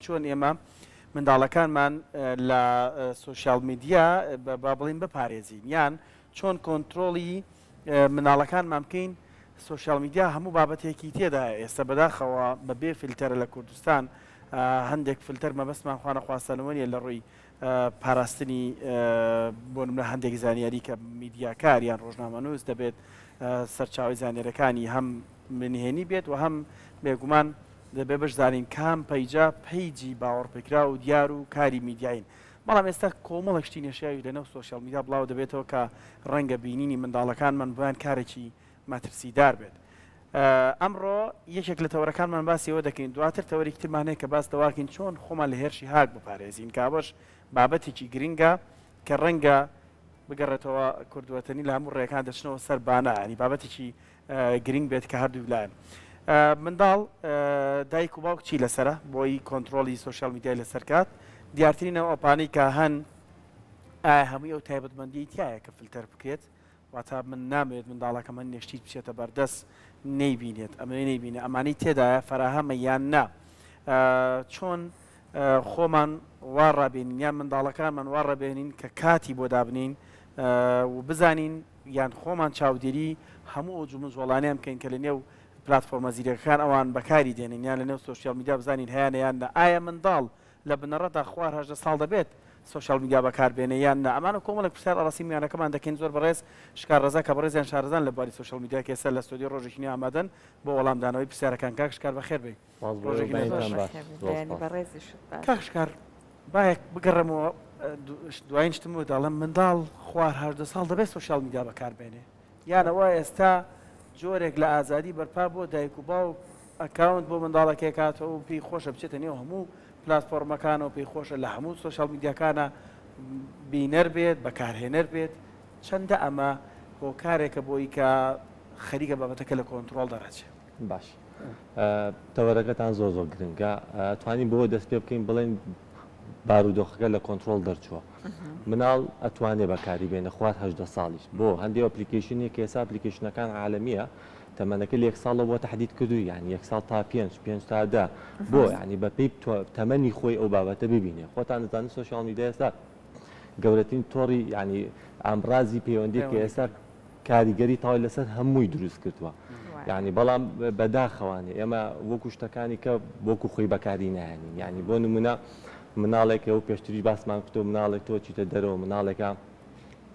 چۆن ئێمە منداڵەکانمان لە سوۆشیال میدیا با بڵین بپارێزین یان چۆن کۆنتترۆلی مناڵەکانمان بکەین سوۆشیال میدیا هەموو بابەتێکی تێدا ئێستا بەداخەوە بەبێ فیلتەرە لە کوردستان هەندێک فیلتەر مەبەستمان خوانە خواستنەوەنیە لە ڕووی پاراستنی بۆ نمونە هەندێک زانیاری کە میدیاکار یان ڕۆژنامەنووس دەبێت سەرچاوی زانێرەکانی هەم منهێنی بێت و هەم بێگومان دەبێ بشزانین کام پەیجا پەیجی باوەڕپێکرا و دیار و کاری میدیاین بەڵام ئێستا کۆمەڵک شتی نێشیاوی لەنەو سوۆشیال میدیا بڵاو دەبێتەوە کە ڕەنگە بینینی منداڵەکانمان بۆیان کارێکی مەترسیدار بێت ئەمڕۆ یەکێک لە تەوەرەکانمان باسیەوە دەکەین دواتر تەوەرێکی ترمانەیە کە باس دەواکەین چۆن خۆمان لە هێرشی هاک بپارێزین کابش بابەتێکی گرینگە کە ڕەنگە بگەڕێتەوە کوردوەتەنی لە هەموو ڕێەکان دەچنەوە سەر بانە ینی بابەتێکی گرنگ بێت کە هەردوو لایەن منداڵ دایک و باوک چی لەسرە بۆی کۆنتترۆلی سوۆشیال میدیای لەسەر کات دیارترینەوە ئەوپانەی کە هەن هەمووی ئەو تایبەتمەندی تایە کە فلتەر بکرێت واتە من نامێت منداڵەکە من نێشتیت بچێتە بەردەست نەیبینێت ئەمە نەیبینێ ئەمانەی تێدایە فەراهەمە یان نا چۆن خۆمان وا ڕابێنین یان منداڵەکانمان وا ڕابێنین کە کاتی بۆ دابنین و بزانین یان خۆمان چاودێری هەموو ئەو جومە جوڵانیان بکەین کە لە نێو پلتفۆرمە زیرەکان ئەوان بەکاری دێنین یان لە نێو سوۆشیال میدیا بزانین هەیەە یاندا ئایا منداڵ لە بنەڕەتدا خوار 18 ساڵ دەبێت سوۆشیال میدیا بەکاربێنە یان نا ئەمانە کۆمەڵک پرسیار ئەڕاستی میانەکەمان دەکەین زۆر بەڕێز شکار ڕێزا کە بەڕێزیان شارەزان لە بواری سوۆشیال میدیا کێسە لە ستۆدیۆ ڕۆژێکی ئامادەن بۆ وەڵامدانەوەی پرسیارەکان کاک شکار بەخێر بێ کاک شکار باەک بگەڕێمەوە دوایین شتم داڵم منداڵ خوار 18 ساڵ دەبێت سوۆشیال میدیا بەکاربێنێ یانەوە ئێستا جۆرێک لە ئازادی بەرپا بۆ دایک و باوک ئەکاونت بۆ منداڵەکەی کاتەوە و پێی خۆشە بچێتە نێو هەموو پلتفۆرمەکانەوە پێی خۆشە لە هەموو سوۆشیال میدیاکانە بینەر بێت بەکارهێنەر بێت چەندە ئەمە هۆکارێکە بۆی کە خەریکە بابەتەکە لە کۆنتترۆل دەڕێت باش تەوەرەکەتان زۆر زۆر گرنگە توانین بۆ دەست پێ بکەین بڵێن بارودۆخەکە لە کۆنتترۆل دەرچووە مناڵ ئەتوانێت بەکاری بێنە خوارد 18 ساڵیش بۆ هەندێک ئەپلیکیشنی کە ئێستا ئەپلیکیشنەکان عالەمیە تەمەنەکە لە 1 ساڵە بۆ تهدید کردووی یعنی 1 ساڵ تا 5 تا 10 بۆ یعنی بە پێی تەمەنی خۆی ئەو بابەتە ببینێ خۆتان دەزانن سوۆشیال میدیا ئێستا گەورەترین تۆڕی ینی ئامڕازی پەیوەندی کە ئێستا کاریگەری تاوای لەسەر هەمووی دروست کردووە یعنی بەڵام بەداخەوانێ ئێمە وەکو شتەکانی کە بۆکو خۆی بەکاری نهێنین یعنی بۆ نمونە مناڵێک ئەو پێشتری باسمان کردو مناڵێک تۆ چیتە دەرەوە مناڵێکە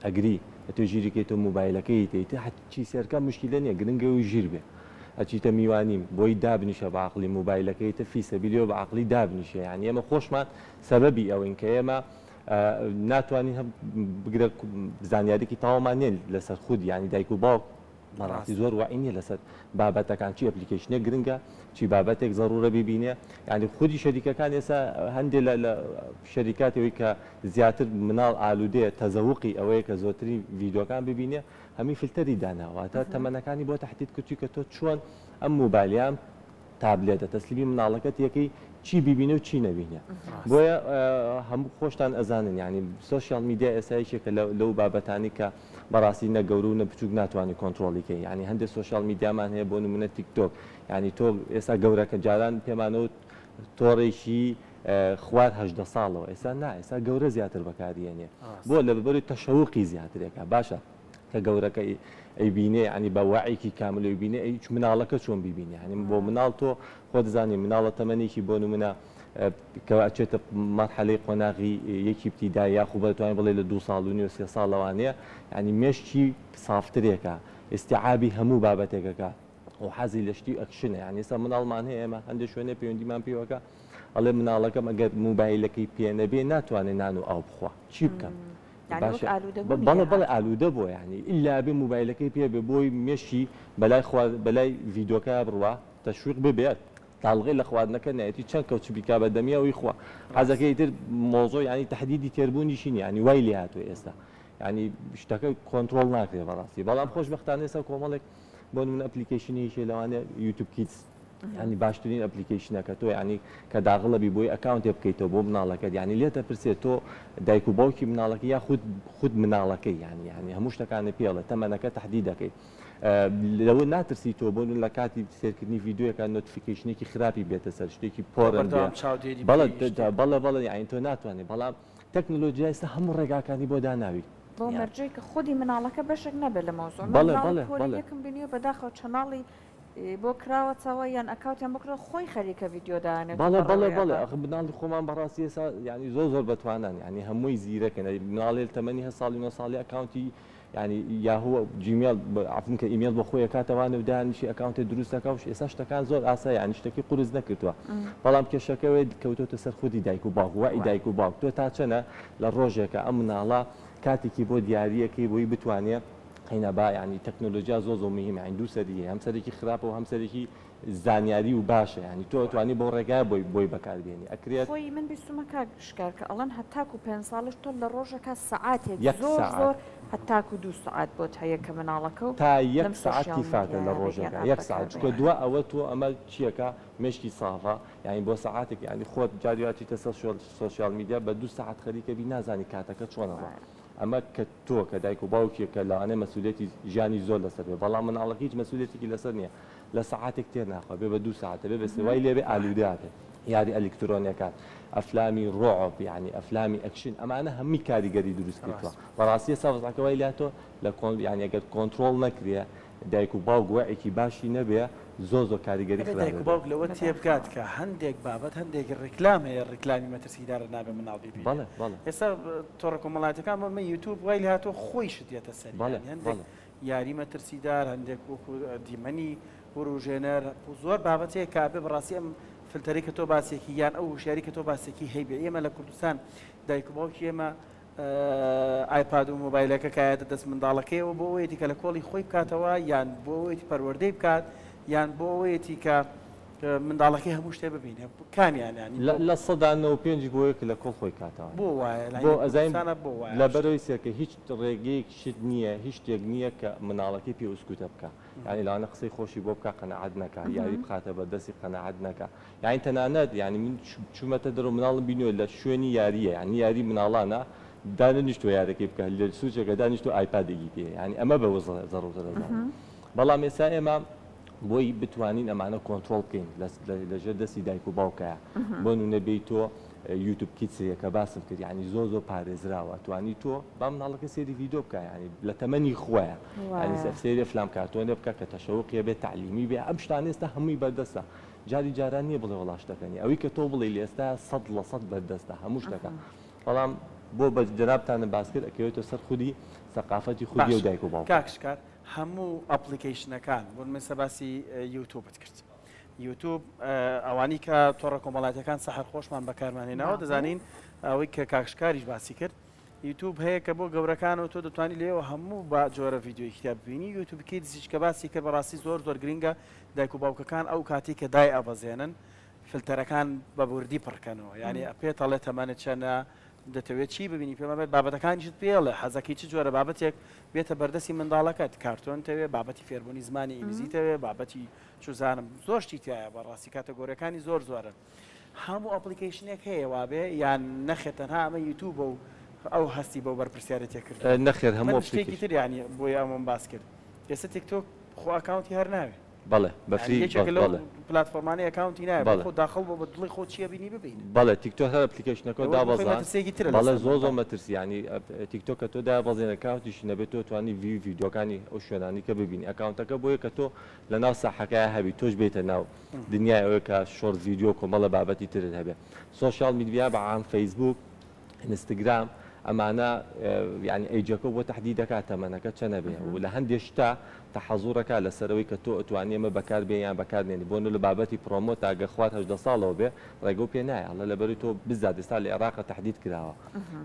ئەگری تۆ ژیرێکێتە موبایلەکەی تێتە حچی سەرکە مشکلە نییە گرنگە و ژیر بێ ئەچیتە میوانیم بۆی دابنیشە بە عقلی موبایلەکەیتە فیسەبیلیۆ بە عقلی دابنیشە یعنی ئێمە خۆشمان سەبەبی ئەوەین کە ئێمە ناتوانین هەم بگرە زانیارێکی تاوامان نێن لەسەر خود یعنی دایک و باوک بەڕاستی زۆر وعینیە لەسەر بابەتەکان چی ئەپلیکیشنێک گرنگە چی بابەتێک زەڕورە ببینێ یعنی خودی شەریکەکان ئێستا هەندێک لە شەریکاتەوەی کە زیاتر مناڵ ئالوودەیە تەزەوقی ئەوەیە کە زۆرتری ڤیدۆکان ببینێ هەمی فلتەری داناواتە تەمەنەکانی بۆ تهدید کردووی کە تۆ چۆن ئەم موبایلیان تابلێتە تەسلیمی مناڵەکەت یەکەی چی ببینێ و چی نەبینێ بۆیە هەموو خۆشتان ئەزانن یعنی سوۆشیال میدیا ئێستایشێکە لەو بابەتانی کە بەڕاستی نەگەورە و نەبچووک ناتوانانی کۆنتترۆلیکەی ینی هەندێک سوۆشیال میدیامان هەیە بۆ نمونە تیکتۆک ینی تۆ ئێستا گەورەکە جاران پێمانەوت تۆڕێکی خوار 18 ساڵەوە ئێستا نا ئێستا گەورە زیاتر بەکارێنێ بۆ لە بەری تەشەوقی زیاترێکە باشە کە گەورەکە ئەیبینێ ینی بە وعیکی کامل بینێ هیچ مناڵەکە چۆن ببینێ ینی بۆ مناڵ تۆ خۆ دەزانی مناڵە تەمەنێکی بۆ نمونە کەوا ئەچێتە مەرحەلەی قۆناغی یەکی ابتیدایی یاخوو بەتوانین بڵێ لە 2 ساڵ و نیو 3 ساڵ لەوانەیە ینی مێشتی سافترێکە ئستیعابی هەموو بابەتێکەکە و حەزی لە شتی ئەکشنە یعنی ئێستا مناڵمان هەیە ئێمە هەندێک شوێنێ پەیوەندیمان پێوەکە ئەڵێ مناڵەکەم ئەگەر موبایلەکەی پێ نەبێ ناتوانێت نان و ئاو بخوا چی بکەم بەڵێ ئالوودە بۆ ینی ئللا بێ موبایلەکەی پێ بێ بۆی مێشی بەلای ڤیدۆکە بڕوا تەشویق ببێت تاڵغی لە خواردنەکە نایەتی چەند کەوچ بیکا بە دەمیەوەی خوا حەزەکەی تر مۆزۆ ینی تهدیدی تێربوونیشی نیە ینی وای لێ هاتووە ئێستا ینی شتەکە کۆنتترۆل ناکرێت بەڕاستی بەڵام خۆشبەختانە ئێستا کۆمەڵێک بۆ من ئەپلیکیشنیشی لەوانێ یوتیوب کیدز ینی باشترین ئەپلیکیشنەکە تۆ ینی کە داغڵەبی بۆی ئەکاونتێ بکەیتەوە بۆ مناڵەکەت ینی لێتە پرسێت تۆ دایک و باوکی مناڵەکە یا خود مناڵەکەی ینی هەموو شتەکانی پێڵە تەمەنەکە تهدید دەکەیت لەوە ناترسی تۆ بۆ لە کاتی سێرکردنی ڤیددیوەکە نۆتیفیکیشنێکی خراپی بێتە سەر شتێکی پۆرن بەڵێ یعنی تۆ ناتوانێت بەڵام تەکنۆلۆژیای ئێستا هەموو ڕێگاکانی بۆ داناوی بۆ مەرجەی کە خودی مناڵەکە بەشێک نەبێت لە مۆزۆ یەکم بینیوە بەداخەوە چەناڵی بۆ کراوەتەوە یان ئەکاوتیان بکرێت خۆی خەریکە ڤیددیۆدانێت بەڵێ مناڵی خۆمان بەڕاستی ئێستا ینی زۆر بەتوانان ینی هەمووی زیرەکەن مناڵێت تەمەنی 10 ساڵی 9 ساڵی ئەکاونتی ینی یاهوە جیمیل عفن کە ئیمێل بۆ خۆی کاتەوانە و دانیشی ئەکاونتی دروستەکە و ئێستا شتەکان زۆر ئاسا ینی شتێکی قورس نەکردووە بەڵام کێشەکەوێت کەوتۆتە سەر خودی دایک و باوک وای دایک و باوک تۆ تا چەنە لە ڕۆژێکە ئەم مناڵە کاتێکی بۆ دیاریەکەی بۆی بتوانێت هەینە با ینی تەکنۆلۆژیا زۆر مهمە عین دوو سەریە هەم سەرێکی خراپە و هەم سەرێکی زانیاری و باشە ینی تۆ توانی بۆ ڕێگای بۆی بەکاربێنی ئەکرێت خۆی من بیستمە کاگشکار کە ئەڵەن هەتاکو 5 ساڵش تۆ لە ڕۆژەکە سەعاتێک زۆر هەتاکو 2 ساعت بۆ هەیە کە مناڵەکە و تا 1 ساعتی فاتە لە ڕۆژێکە 1 ساعت چکە دووە ئەوە تۆ ئەمە چیەکە مشکی ساغا ینی بۆ ساعاتێک ینی خۆت جاریاتیتە سۆشیال میدیا بە 2 ساعت خەریکەبی نازانی کاتەکە چۆنەڕە ئەمە کە تۆ کە دایک و باوکێکە لەوانێ مەسئولێتی ژیانی زۆر لەسەر بێ بەڵام مناڵەکە هیچ مەسئولێتێکی لەسەر نییە لە ساعاتێک تێر ناخوا بێ بە 2 ساعتە بێ بە سێوای لێبێ ئالووداتێ یاری ئەلکترۆنیەکان ئەفلامی ڕۆعب ینی ئەفلامی ئەکشن ئەمانە هەمووی کاریگەری دروست کردووە بەڕاستی ساوزەکەوای لاتۆ لە یانی ئەگەر کۆنتترۆل نەکرێ دایک و باوک گوایەکی باشی نەبێ زۆر کاریگەری دایک و باوک لەوە تێبگات کە هەندێک بابەت هەندێک ڕێکلام هەیە ڕێکلامی مەترسیدارە نابێ مناڵ ببینێت ئێستا تۆڕە کۆمەڵاتەکان بۆ یوتیوب وای هاتۆ خۆی شتێتە سەر هەندێک یاری مەترسیدار هەندێک دیمەنی وروژێنەر زۆر بابەتەیە کابێ بەڕاستی ئەم فلتەری کە تۆ باسێکی یان ئەو هوشیاری کە تۆ باسێکی هەیبێ ئێمە لە کوردستان دایک و باوکی ئێمە ئایپاد و مۆبایلەکە کایەتە دەست منداڵەکەیەوە بۆ ئەوەیەتی کە لە کۆڵی خۆی بکاتەوە یان بۆ ئەوەیەتی پەروەردەی بکات یان بۆ ئەوەیەتی کە منداڵەکەی هەموو شتێ ببینێ کامیانانی لە 195 بۆ یەک لە کۆڵ خۆی کاتەوە بۆ وایە بۆ ئەزای لە بەرەوەی سێکە هیچ ڕێگەیەک شت نییە هیچ شتێک نییە کە مناڵەکەی پێوسکوتە بکە یعنی لاانە قسەی خۆشی بۆ بکە قەنەعەت نەکە یاری بخاتە بە دەستی قەنەعەت نەکە یعنی تەنانەت یعنی من چوومەتە دەرەوە مناڵم بینیوە لە شوێنی یاریە یعنی یاری مناڵانە دانیشتۆ یارەکەی بکە لە سوچێکە دانیشتۆ ئایپادێکی پێ ینی ئەمە بەوە زەڕۆزەرە بەڵام ئێستا ئێمە بۆی بتوانین ئەمانە کۆنتترۆل بکەین لەژێر دەستی دایک و باوکایە بۆ نونەبێت تۆ یوتیوب کیتسەیە کە باسم کرد ینی زۆر پارێزراوە توانی تۆ با مناڵەکە سێری ڤیددیۆ بکە ینی لە تەمەنی خۆیە ینی سەفسێری فلام کارتۆنێ بکە کە تەشەوقیە بێت تعلیمی بێ ئەم شتان ئێستا هەمووی بەردەستە جاری جاران نییە بڵێ وڵاشتەکەنی ئەوەی کە تۆ بڵێ لە ئێستا 100% بەردەستە هەموو شتەکە بەڵام بۆ بە جەنابتانە باس کرد ئەکەوێتە سەر خودی سەقافەتی خودی و دایک و باوک کاکشکار هەموو ئەپلیکیشنەکان بۆن مەسە باسی یوتیوبت کرد یوتیوب ئەوانی کە تۆڕە کۆمەڵاتەکان سەحر خۆشمان بەکارمانێناوە دەزانین ئەوەی کە کاکشکاریش باسی کرد یوتیوب هەیە کە بۆ گەورەکانەوە تۆ دەتوانانی لێەوە هەموو با جۆرە ڤیددیۆی کتاب ببینی یوتیوب کیدزیش کە باسی کرد بەڕاستی زۆر گرنگە دایک و باوکەکان ئەو کاتی کە دای ئەبەزێنن فلتەرەکان بە بوردی پڕکەنەوە یعنی پێت هەڵێت تەمانێت چەنە دەتەوێت چی ببینی پێمەبێت بابەتەکانیشت پێڵێ حەزەکەی چ جۆرە بابەتێک بێتە بەردەستی منداڵەکەت کارتۆن تەوێ بابەتی فێربوونی زمانی ئینگلیزیتەوێ بابەتی چزانم زۆر شتی تایە بەڕاستی کاتەگۆریەکانی زۆرن هەموو ئەپلیکیشنێک هەیە وابێ یان نەخێتەنها ئەمە یوتیوب و ئەو هەستی بۆ بەرپرسیارەتێک کرد نەخێر هەموو شتێکی تر ینی بۆی ئەمەم باس کرد ئێستا تیکتۆک خۆ ئەکاونتی هەر ناوێ بەڵێ بەفری پلتفۆرمانی ئەکاونتی نایە خۆ داخڵ بۆ بە دڵی خۆ چیە بینی ببین بەڵێ تیکتۆک هەر ئەپلیکیشنەکە دابەزان بەڵێ زۆر مەترسی ینی تیکتۆکە تۆ دابەزێن ئەکاونتیشی نەبێت تۆ توانی ڤیددیۆکانی ئەو شوێنانی کە ببینی ئەکاونتەکە بۆیە کە تۆ لە ناو ساحەکەی هەبی تۆش بێتە ناو دنیای ئەوەیە کە شۆرت ڤیددیۆ کۆمەڵە بابەتی ترت هەبێ سۆشیال میدیا بەعام فەیسبوک ئینستاگرام ئەمانە ینی ئەیجەکە بۆ تهدید دەکات تەمەنەکە چەنە بێ و لە هەندێک شتا تەحەزوڕەکە لەسەرەوەی کە تۆ ئەتوانێ ئەمە بەکاربێ یان بەکارنێنی بۆ لە بابەتی پرۆمۆ تاگە خوات 18 ساڵەوە بێ ڕێگە پێ نایە هەڵە لەبەری تۆ بزات ئێستا لە عێراقە تهدید کراوە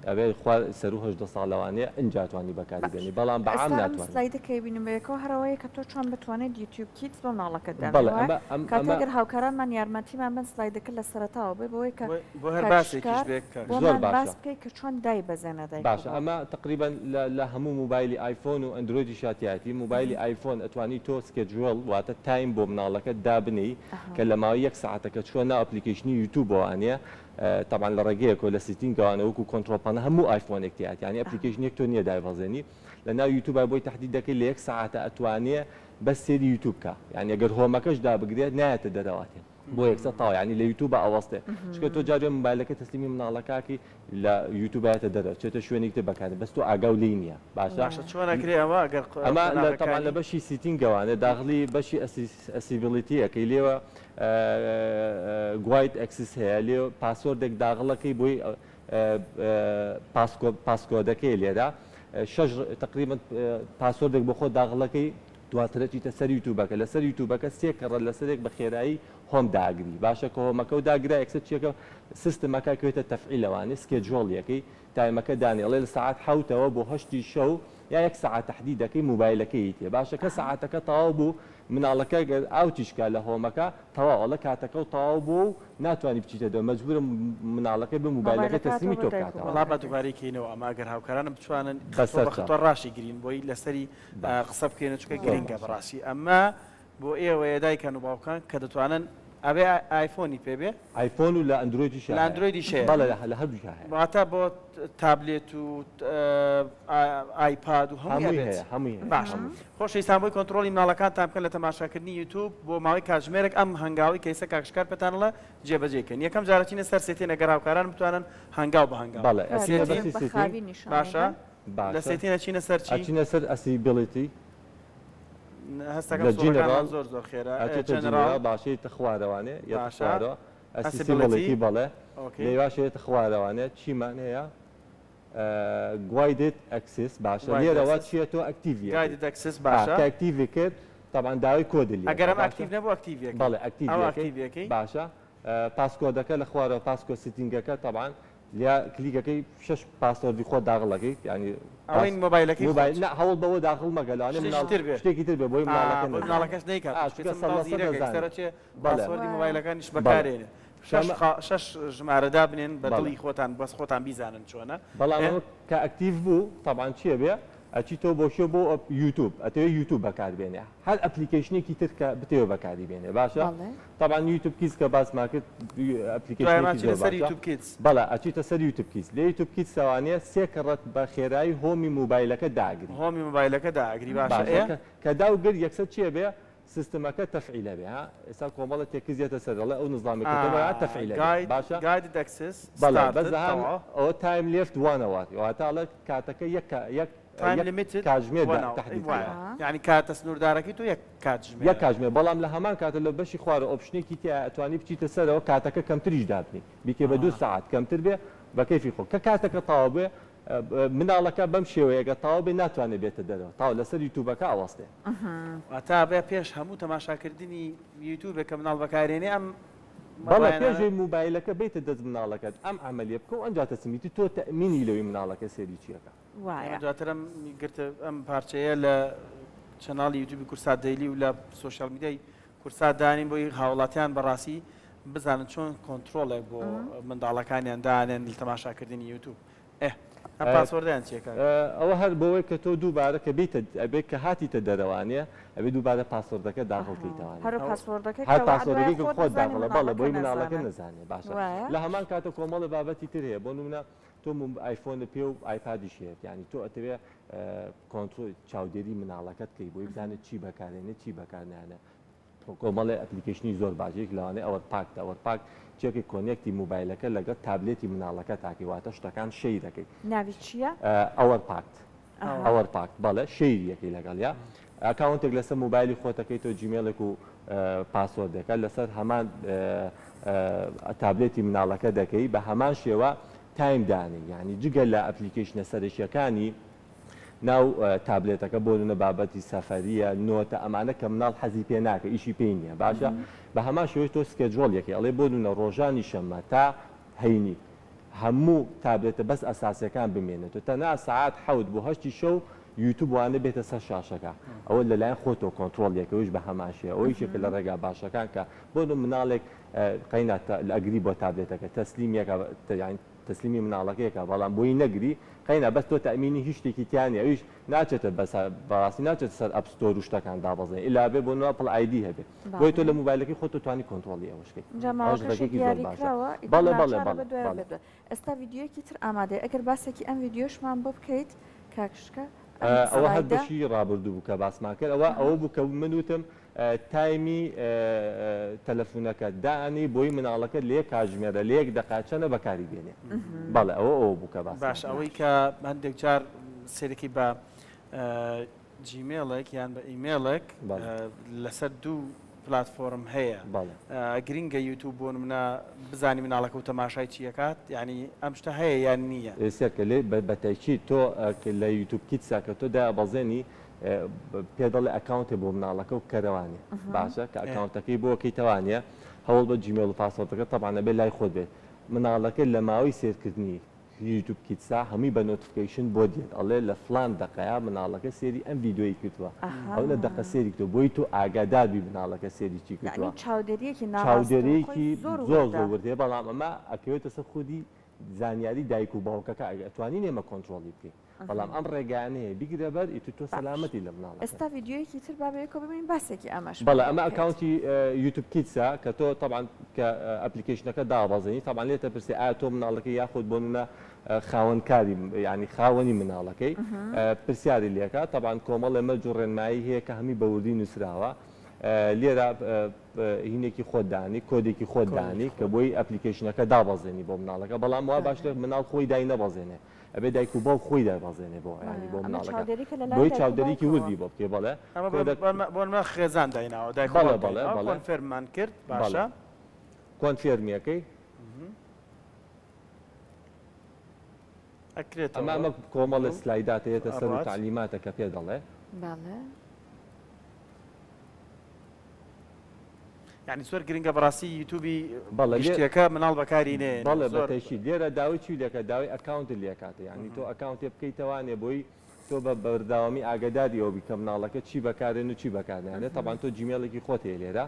ئەبێ خوا سەر 18 ساڵەوانەیە ئەنجا توانی بەکاربێنی بەڵام بەعام ناتوانێت سلایدەکەی بینمەیەکەوە هەرەوەی کە تۆ چۆن بتوانێت یوتیوب کیتس بۆ مناڵەکەت دانەوە کاتێگەر هاوکارانمان یارمەتیمان بن سلایدەکە لە سەرەتاوە بێ بۆی کە بۆ هەر باسێکیش بێت زۆر باس بکەیت کە چۆن دای بەزێنە دای باش ئەمە تقریبا لە هەموو موبایلی آیفۆن و ئەندرویدی شاتیاتی موبایلی ئایفۆن ئەتوانی تۆ سکێجوڵ واتە تایم بۆ مناڵەکە دابنی کە لە ماوەی 1 ساعتەکە چوە ناو ئەپلیکیشنی یوتیوبەوەوانە طبعا لە ڕێگەیەکۆ لە سیتینگەوانە وەکو کۆنتترۆلپانە هەموو ئایفۆنێکتیات یعنی ئەپلیکیشنێک تۆ نییە دایڤەزێنی لە ناو یوتیوب بۆی تهدید دەکەی لە 1 ساعتە ئەتوانێ بەس سێری یوتیوبکە یعنی ئەگەر هۆمەکەش دابگرێت نایەتە دەرەواتێ بۆ یەکسە تاو ینی لە یوتیوب ئەوەستێ چکە تۆ جارێ موبایلەکە تەسلیمی مناڵەکەکی لە یوتیوبایەتە دەرە چێتە شوێنێک تێ بەکارێت بەس تۆ ئاگاو لی نییە باشە چۆنەکرێ ئەوە ئەگەر ئەمە تەمان لە بەشی سیتینگەوانە داخلی بەشی ئەسیبیلیتیەکەی لێوە گوایت ئەکسس هەیە لێ پاسۆردێک داغڵەکەی بۆی پاسکۆدەکەی لێدا تقریبا پاسۆردێک بۆ خۆ داغڵەکەی دواترەچیتە سەر یوتیوبەکە لەسەر یوتیوبەکە سێ کەڕە لەسەرێک بە خێرایی هۆم داگری باشە کە هۆمەکە و داگرا یەکسەر چیەکە سیستمەکە کەوێتە تەفعیلەوانی سکێجۆڵیەکەی تایمەکە دانیڵێ لە ساعت حوتەوە بۆ هەشتی شەو یا 1 ساعت تهدیدەکەی موبایلەکەی تێ باشە کە ساعتەکە تەواو بوو مناڵەکە ئاوتیشکا لە هۆمەکە تەواوەڵە کاتەکە و تەواو بوو ناتوانانی بچیتە دەوە مەجبورە مناڵەکەی بە موبایلەکە تەسلیمی تۆ بکاتەوە وڵا بە دووبارەیەکەینەوە ئەماگەر هاوکارانم بتوانن تۆ ڕاشی گرین بۆی لەسەری قسە بکەێنە چکە گرنگە بەڕاستی ئەمە بۆ ئێوەیە دایکان و باوکان کە دەتوانن ئەبێ ئایفۆنی پێبێ ئایفۆن و لە ئەندرویدی لە ئەندرویدی شێ لە هەردوو واتە بۆ تابلێت و ئایپاد و هەمووی باش خۆشەویستان بۆی کۆنتترۆلی مناڵەکانتان بکەن لە تەماشاکردنی یوتیوب بۆ ماوەی کاتژمێرێک ئەم هەنگاوی کەیسە کاکشکار پێتانڵە جێبەجێکەن یەکەم جارەچینە سەر سێتێن ئەگەر هاوکاران بتوانن هەنگاو بە هەنگاو باشە لە سێتینە چینە سەر چینە سەر ئەسیبیلیتی هەستەکە زۆر زۆر خێرا جەنەرال باشێتە خوارەوانێ یاشارە ئەسیبیلیتی بەڵێ لێواشێتە خوارەوانێ چیمان هەیە گوایدت ئەکسس باشە لێرەوە چیە تۆ ئەکتیڤی گایدت ئەکسس باشە ئەکتیڤی کرد طبعا داوای کۆدلی ئەگەرم ئەکتیڤ نەبوو ئەکتیڤیەکە بەڵێ ئەکتیڤیەکەی باشە پاسکۆدەکە لە خوارەوە پاسکۆ سیتینگەکە طبعا لیا کلیکەکەی 6 پاسۆردی خۆ داغڵەکەی ینی ئەوین مۆبایلەکەی هەوڵ بەوە داخڵ مەگەلانێ شتێکی تر بێ بۆی مناڵەکەش نەیکات پاسوەردی مۆبایلەکانیش بەکارێنێ 6 ژمارەدا بنێن بە دڵی خۆتان بەس خۆتان بیزانن چۆنە بەڵام کە ئەکتیڤ بوو طبعا چیە بێ ئەچیتۆ بۆ شێ بۆ یوتیوب ئەتەوێ یوتیوب بەکاربێنێ هەر ئەپلیکیشنێکی تر کە بتێوە بەکاریبێنێ باشە طبعا یوتیوب کیس کە باسمان کرد بەڵێ ئەچیتە سەر یوتیوب کیس لە یوتیوب کیس سەوانەیە سێ کەڕەت بە خێرایی هۆمی موبایلەکە داگری هۆمی موبایلەکە داگری باشە کە داوگر یەکسەر چیە بێ سیستمەکە تەفعیلە بێ ئێستا کۆمەڵە تێکزیێتە سەرڵە ئەو نظامێکەوە تەفعیلە باشە گایدت ئەکسس بەڵێ بەزەهام ئەوە تایم لێفت وانەوات واتاڵە کاتەکە یەک کاتژمێر یعنی کاتە سنووردارەکەی تۆ یەک کاتژمێر بەڵام لە هەمان کاتە لە بەشی خوارە ئۆپشنێکی تیا ئەتوانی بچیتە سەرەوە کاتەکە کەمتریش دابنی بیکێ بە 2 ساعت کەمتر بێ بە کەیفی خۆ کە کاتەکە تاوا بێ مناڵەکە بەم شێوەیەگە تاوا بێ ناتوانێت بێتە دەرەوە تاوا لەسەر یوتیوبەکە ئەوەستێ تا بێ پێش هەموو تەماشاکردنی یوتیوبێک کە مناڵ بەکارێنێ ئەم بەڵێ پێشەی موبایلەکە بێتە دەست مناڵەکەت ئەم عملیە بکە و ئەنجا تەسمیتی تۆ تەمینی لەوەی مناڵەکە سێری چیەکە دواترم گرتە ئەم پارچەیە لە چەناڵی یوتیوبی کورسات دەیلی و لە سوۆشیال میدیای کورسات دانین بۆی هاوڵاتیان بەڕاستی بزانن چۆن کۆنتترۆلێک بۆ منداڵەکانیان دانێن لە تەماشاکردنی یوتیوب ئەم پاسوەردیان چێکە ئەوە هەر بەوەی کە تۆ دووبارە کە ئەبێت کە هاتیتە دەرەوانێ ئەبێ دووبارە پاسوەردەکە داخڵکەیتەوە هەر پاسوەردەکە خۆت داخڵە بەڵە بۆی مناڵەکە نەزانێ باشە لە هەمان کاتە کۆمەڵە بابەتی تر هەیە بۆ نمونە تۆ ئایفۆنە پێ و ئایپادی شێت ینی تۆ ئەتەوێ کۆنتترۆل چاودێری مناڵەکەت کەی بۆی بزانێت چی بەکارێنێت چی بەکارنانە کۆمەڵی ئەپلیکیشنی زۆر باشێک لەوانەیە ئەوە پاکتە ئەوە پاک چێکی کۆنێکتی موبایلەکە لەگەڵ تابلێتی مناڵەکە تاکی واتە شتەکان شەی دەکەیت ناوی چییە؟ ئەوەر پاکت ئەوەر پاکت بەڵێ شەیریەکەی لەگەڵ یا ئەکاونتێک لەسەر موبایلی خۆتەکەی تۆ جیمێلێک و پاسوەردەکە لەسەر هەمان تابلێتی مناڵەکە دەکەی بە هەمان شێوە تایم دانی یعنی جگە لە ئەپلیکیشنە سەرشیەکانی ناو تابلێتەکە بۆ نە بابەتی سەفەریە نۆتە ئەمانە کە مناڵ حەزی پێ ناکە ئیشی پێی نییە باشە بە هەمان شێوەی تۆ سکێجۆڵێکی ئەڵێ بۆ نە ڕۆژانی شەممە تا هەینی هەموو تابلێتە بەس ئەساسیەکان بمێنێت و تەنها ساعات حەوت بۆ هەشتی شەو یوتیوب وانە بێتە سەر شاشەکە ئەوە لەلایەن خۆتۆ کۆنتترۆلێکەوەش بە هەماشەیە ئەوەیشێکە لە ڕێگا باشەکان کە بۆ مناڵێک قەینات ئەگری بۆ تابلێتەکە تەسلیمیەکە تەسلیمی مناڵەکەیەکە بەڵام بۆی نەگری قەینا بەس تۆ تەمینی هیچ شتێکی تیانە ئەویش ناچێتە بەڕاستی ناچێت سەر ئەپستۆر و شتەکان دابەزێن ئیلا بێ بۆ نوپڵ ئایدی هەبێت بۆی تۆ لە موبایلەکەی خۆت توانی کۆنتترۆلی ئەوشکەی ئێستا ڤیددیوەکی تر ئامادەی ئەگەر باسێکی ئەم ڤیددیۆشمان بۆ بکەیت کاکشکە ئەوە هەر بەشی ڕابردوو بوو کە باسمان کرد ئەوە بوو کە من وتم تایمی تەلەفۆنەکە دانی بۆی مناڵەکە لێ کاژمێرە لەیەک دەقاچەنە بەکاری بێنێ بەڵێ ئەوە بوو کە باش ئەوەی کە هەندێک جار سێرەکی بە جیمێڵێک یان بە ئیمێڵێک لەسەر دوو پلتفۆرم هەیە گرینگە یوتیوب بۆ منە بزانی مناڵەکە و تەماشای چیەکات ینی ئەم شتە هەیە یان نییە ئێستا لێ بەتەیکی تۆ لە یوتیوب کیتسا کە تۆ دا بەڵزێنی پێدەڵی ئەکاونتێ بۆ مناڵەکە و کەرەوانێ باشە کە ئەکاونتەکەی بۆکەیتەوانە هەوڵ بە جیمێڵ و پاسۆتەکە تەبانە بێ لای خۆت بێت مناڵەکە لە ماوەی سێرکردنی یوتیوب کیتسا هەمی بە نۆتیفیکیشن بۆ دێت ئەڵێ لە فلان دقەیە مناڵەکە سێری ئەم ڤیددیۆی کردووە ئەو لە دقە سێری کردو بۆی تۆ ئاگاداربی مناڵەکە سێری چی کردووە چاودێریەکی زۆر زۆر وردێ بەڵام ئەمە ئەکەوێتە سەر خودی زانیاری دایک و باوکەکە ئەتوانی نێمە کۆنتترۆلی بکەین بەڵام ئەم ڕێگانەیە بیگرە بەر ئیتر تۆ سەلامەتی لە مناڵە ئێستا ڤیددیۆیەکی تر بابێکۆ ببین باسێکی ئەمەش بەڵێ ئەمە ئەکاونتی یوتیوب کیتسا کە تۆ طبعاً کە ئەپلیکیشنەکە دابەزێنی طبعاً لێتە پرسێ ئایا تۆ مناڵەکە یاخود بۆ منە خاوەنکاری ینی خاوەنی مناڵەکەی پرسیاری لێکە طبعاً کۆمەڵ ئێمە جوڕێنمایی هەیە کە هەمی بەوردی نووسراوە لێرە هینێکی خۆدانی کۆدێکی خۆدانی کە بۆی ئەپلیکیشنەکە دابەزێنی بۆ مناڵەکە بەڵام وا باشتر مناڵ خۆی دای نەبەزێنێ ئەبێ دایک و باوک خۆی دابەزێنێ بۆ ینی بۆ مناڵەکە بۆی چاودێریکی وردی بۆ بکێ بەڵێ بۆ خێزان دایناوە دایک فێرمان کرد باشە کۆنفێرمیەکەی ئەمە کۆمەڵە سلایداتەیەتە سەر و تعلیماتە کە پێ دەڵێ یعنی زۆر گرنگە بەڕاستی یوتیوبی شتێکە مناڵ بەکارینێ بەڵێ بەتەشی لێرە داوای چی لەکە داوای ئەکاونت لێکاتە ینی تۆ ئەکاونتێ بکەیتەوانێ بۆی تۆ بە بەرداوامی ئاگاداریەوە بیکە مناڵەکە چی بەکارێن و چی بەکارێنێت تەبان تۆ جیمێڵێکی خۆت هەیە لێرە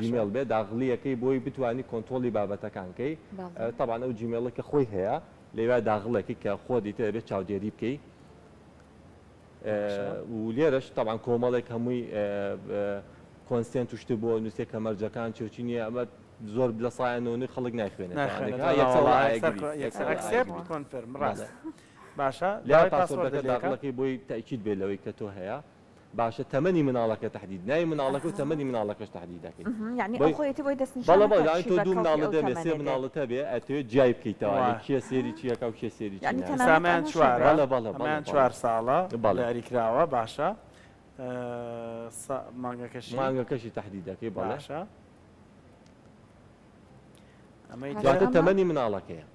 جیمێڵ بێ داغڵیەکەی بۆی بتوانی کۆنتترۆلی بابەتەکانکەی تەبان ئەو جیمێڵەکە خۆی هەیە لێوە داغڵێکی کە خۆ دیتە دەبێت چاودێری بکەی و لێرەش تەبان کۆمەڵێک هەمووی کۆنستێن توشتی بۆ نووسێ کە مەرجەکان چۆچی نیە ئەمە زۆر لە سایەنەوەی خەڵک نایخوێنێت باشە لای پاسۆردەکە داخڵەکەی بۆی تاکید بێت لەوەی کە تۆ هەیە باشە تەمەنی مناڵەکە تحدید ناوی مناڵەکە و تەمەنی مناڵەکەش تحدید دەکەیت تۆ دوو مناڵە دەبێت سێ مناڵەتە بێ ئەتەوێت جای بکەیتەوە کێ سێری چیەکە و کێ سێری سامیان چوار ساڵە یاریکراوە باشە مانگەکەشی تحدید دەکەی باشە دواتە تەمەنی مناڵەکەیە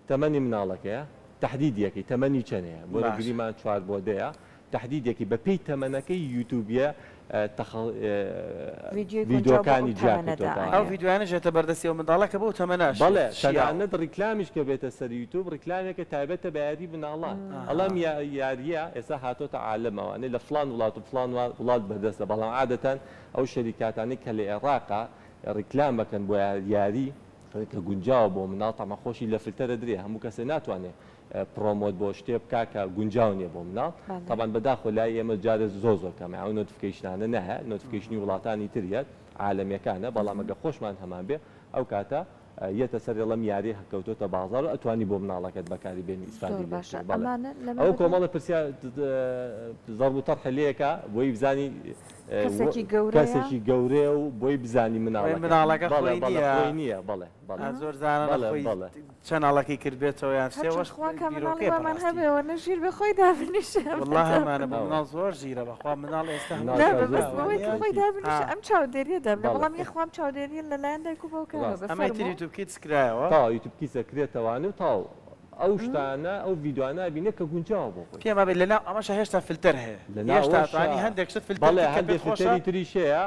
تەمەنی مناڵەکەیە تحدیدیەکەی تەمەنی چەنەیە بۆ گریمان 4 بۆ دەیە تحدیدێکی بەپێی تەمەنەکەی یوتیوبیە ڤیددیۆکانی جیاکردەوە ئەو ڤیددیوانە ژێتە بەردەستیەوە منداڵەکە بۆ تەمەناش بەڵێ تەنانەت ڕیکلامیش کە بێتە سەر یوتیوب ڕیکلامێکە تایبەتە بە یاری مناڵان ئەڵام یاریە ئێستا هاتۆتە عالەمەوەنێ لە فلان وڵات و فلان وڵات بەردەستە بەڵام عادەتەن ئەو شەریکاتانی کە لە عێراقا ڕیکلام بکەن بۆ یاری کە گونجاوە بۆ مناڵ تەمەخۆشی لە فلتەرە درێ هەموو کەسێ ناتوانێت پرۆمۆت بۆ شتێ بکا کە گونجاو نیە بۆ مناڵ تاوان بەداخۆ لای ئێمە جارە زۆر کەمە ئەو نۆتیفیکیشنانە نەهە نۆتیفیکیشنی وڵاتانی تریەت عالەمیەکانە بەڵام ئەگە خۆشمان هەمان بێ ئەو کاتە یەتە سەر لەم یاری هەکەوتۆتە بازار و ئەتوانی بۆ مناڵەکەت بەکاری بێنی ئیسفادی ئەو کۆمەڵە پرسیار زەرب و تەرحە لەیەکە بۆی بزانی کەسێکی گەورەیە و بۆی بزانی مناڵەکە نییە بەڵێ زۆر زانە چەناڵەکەی کردبێتەوە یان سێوەشمان هەبێەوە نەژیر بە خۆی دابنیشە هەمانە بە مناڵ زۆر ژیرە بەخوا مناڵ ئێستا خۆی دابنیشە ئەم چاودێریە دەبێت بەڵام یەخوام چاودێریە لەلایەن دایک و باوکانەوە ئەمە یوتیوب کیتس کرایەوە تا یوتیوب کیسە کرێتەوانێ و تاو ئەو شتانە ئەو ڤیددیوانە بینێ کە گونجاوە بۆ خۆی پێما بێت لەناو ئەمەش هێشتا فلتەر هەیە هێشتاوانی هەندێک شت فلتەری تریشەیە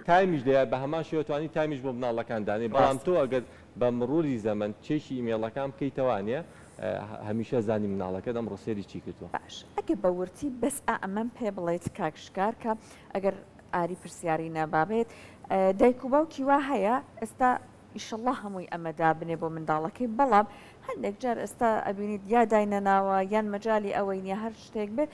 تایمیش دەیە بە هەمان شێوەتوانی تایمیش بۆ مناڵەکان دانی بەڵام تۆ ئەگەر بە مروری زەمن چێشی ئیمێڵەکان بکەیتەوانێ هەمیشە زانی مناڵەکە ئەمڕۆ سێری چی کردووە. باش ئەگە بەورتی بەس ئەمەم پێ بڵێت کاکشکار کە ئەگەر ئاری پرسیاری نەبابێت دایک و باوکی وا هەیە ئێستا ئیشەڵڵا هەمووی ئەمەدا بنێ بۆ منداڵەکەی بەڵام هەندێک جار ئێستا ئەبینیت یا داینەناوە یان مەجای ئەوەی نیە هەر شتێک بێت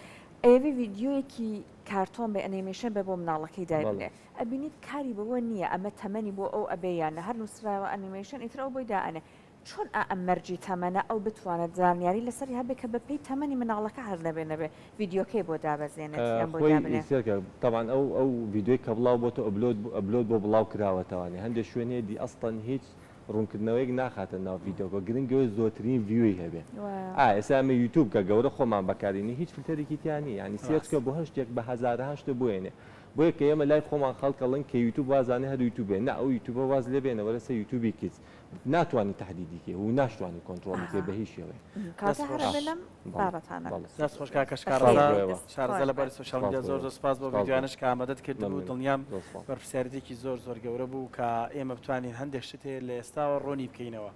ئێوی ڤیددیۆیەکی کارتۆن بێ ئەنیمێشن بێ بۆ مناڵەکەی دایبنێ ئەبینیت کاری بەوە نییە ئەمە تەمەنی بۆ ئەو ئەبێیانە هەر نووسراوە ئەنیمێشن ئیتر ئەو بۆی دائەنێ چۆن ئەمەرجی تەمەنە ئەو بتوانێت زانیاری لەسەر هەبێ کە بەپێی تەمەنی مناڵەکە هەر نەبێ ڤیددیۆکەی بۆ دابەزێنێت یان بۆ دابنێت تاوان ئەو ڤیددیۆی کە بڵاو بۆ تۆ ئەبلۆد بۆ بڵاو کراوەتەوانێ هەندێک شوێنێ دی ئەستان هیچ ڕوونکردنەوەیەک ناخاتە ناو ڤیددیۆکە گرنگەوە زۆرترین ڤیوی هەبێ ئێستا ئەمە یوتیوب کە گەورە خۆمان بەکارینی هیچ فیلتەرێکی تیانی ینی سێچکە بۆ هەشتێک بە هەزارهشتە بۆێنێ بۆیە کە ئێمە لای خۆمان خەڵکەڵن کە یوتیوب وازانێ هەر یوتیوبێ نه ئەو یوتیوبە واز لێ بێنەوە لەسەر یوتیوبی کیس ناتوانانی تهدیدیکێ و ناشتوانانی کۆنتترۆلکێ بە هیچ شێوەیە دەست خۆش کاکەشکار شارزە لە بەری سوشال میدیا زۆر سپاس بۆ ڤیددیوانش کە ئامادەت کردبوو دڵنیام بەرپرسیارەتێکی زۆر گەورە بوو کە ئێمە بتوانین هەندێک شتێ لە ئێستاوە ڕۆنی بکەینەوە.